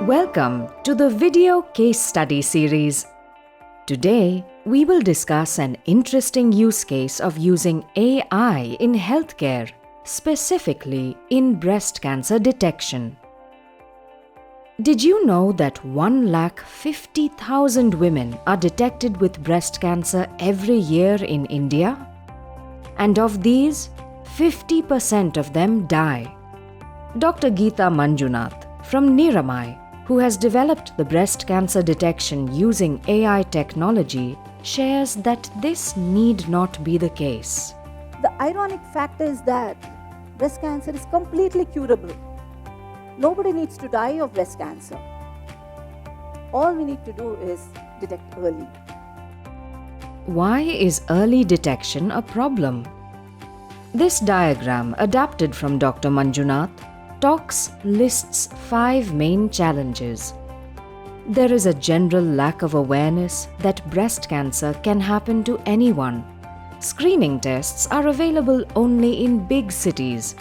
Welcome to the video case study series. Today, we will discuss an interesting use case of using AI in healthcare, specifically in breast cancer detection. Did you know that 150,000 women are detected with breast cancer every year in India? And of these, 50% of them die. Dr. Geeta Manjunath from Niramai, who has developed the breast cancer detection using AI technology, shares that this need not be the case. The ironic fact is that breast cancer is completely curable. Nobody needs to die of breast cancer. All we need to do is detect early. Why is early detection a problem? This diagram, adapted from Dr. Manjunath, lists 5 main challenges. There is a general lack of awareness that breast cancer can happen to anyone. Screening tests are available only in big cities.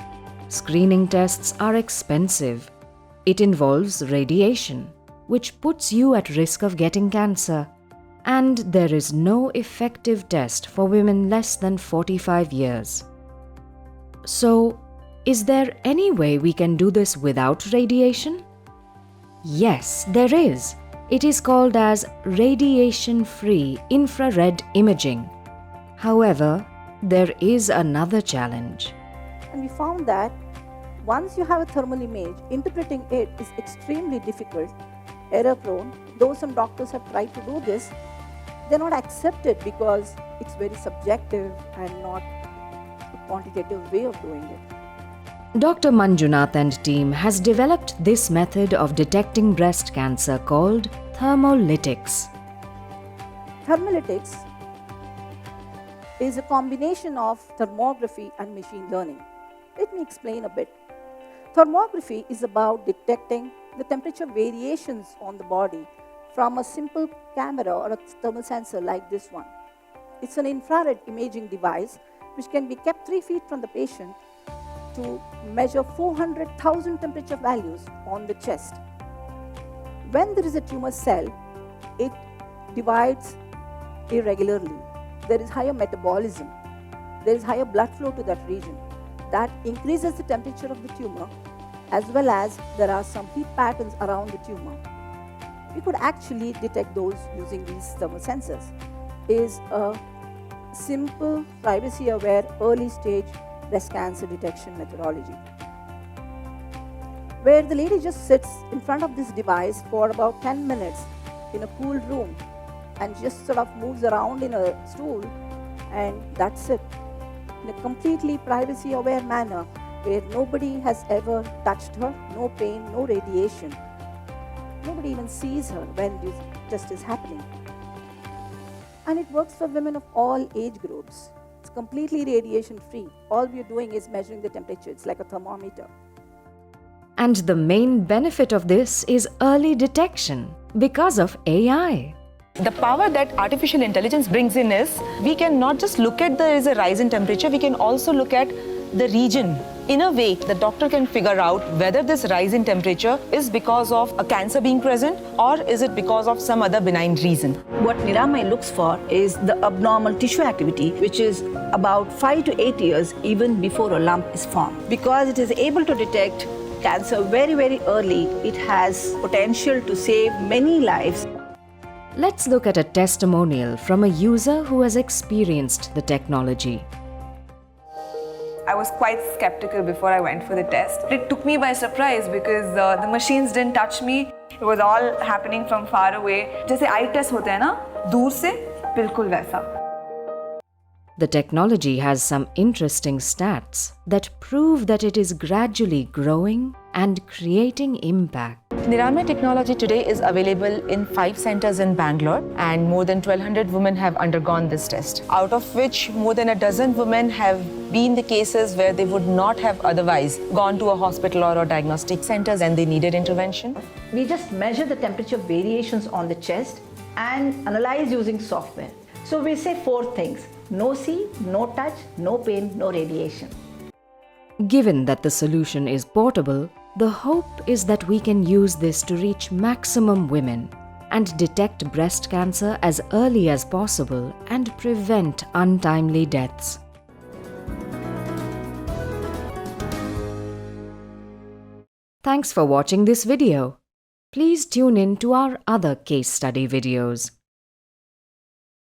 Screening tests are expensive. It involves radiation, which puts you at risk of getting cancer. And there is no effective test for women less than 45 years. So, is there any way we can do this without radiation? Yes, there is. It is called as radiation-free infrared imaging. However, there is another challenge. And we found that once you have a thermal image, interpreting it is extremely difficult, error-prone. Though some doctors have tried to do this, they're not accepted because it's very subjective and not a quantitative way of doing it. Dr. Manjunath and team has developed this method of detecting breast cancer called thermolytics. Thermolytics is a combination of thermography and machine learning. Let me explain a bit. Thermography is about detecting the temperature variations on the body from a simple camera or a thermal sensor like this one. It's an infrared imaging device which can be kept 3 feet from the patient to measure 400,000 temperature values on the chest. When there is a tumor cell, it divides irregularly. There is higher metabolism. There is higher blood flow to that region. That increases the temperature of the tumor, as well as there are some heat patterns around the tumor. We could actually detect those using these thermal sensors. It is a simple, privacy-aware, early-stage breast cancer detection methodology, where the lady just sits in front of this device for about 10 minutes in a cool room and just sort of moves around in a stool, and that's it, in a completely privacy-aware manner where nobody has ever touched her, no pain, no radiation. Nobody even sees her when this test is happening. And it works for women of all age groups. It's completely radiation-free. All we are doing is measuring the temperature. It's like a thermometer. And the main benefit of this is early detection because of AI. The power that artificial intelligence brings in is, we can not just look at there is a rise in temperature, we can also look at the region. In a way, the doctor can figure out whether this rise in temperature is because of a cancer being present or is it because of some other benign reason. What Niramai looks for is the abnormal tissue activity, which is about 5 to 8 years even before a lump is formed. Because it is able to detect cancer very, very early, it has potential to save many lives. Let's look at a testimonial from a user who has experienced the technology. I was quite skeptical before I went for the test. It took me by surprise because the machines didn't touch me. It was all happening from far away. जैसे eye test होते हैं ना, दूर से बिल्कुल वैसा. The technology has some interesting stats that prove that it is gradually growing and creating impact. Niramai technology today is available in 5 centers in Bangalore, and more than 1,200 women have undergone this test, out of which more than a dozen women have been the cases where they would not have otherwise gone to a hospital or a diagnostic centers and they needed intervention. We just measure the temperature variations on the chest and analyze using software. So we say 4 things: no see, no touch, no pain, no radiation. Given that the solution is portable, The hope is that we can use this to reach maximum women and detect breast cancer as early as possible and prevent untimely deaths. Thanks for watching this video. Please tune in to our other case study videos.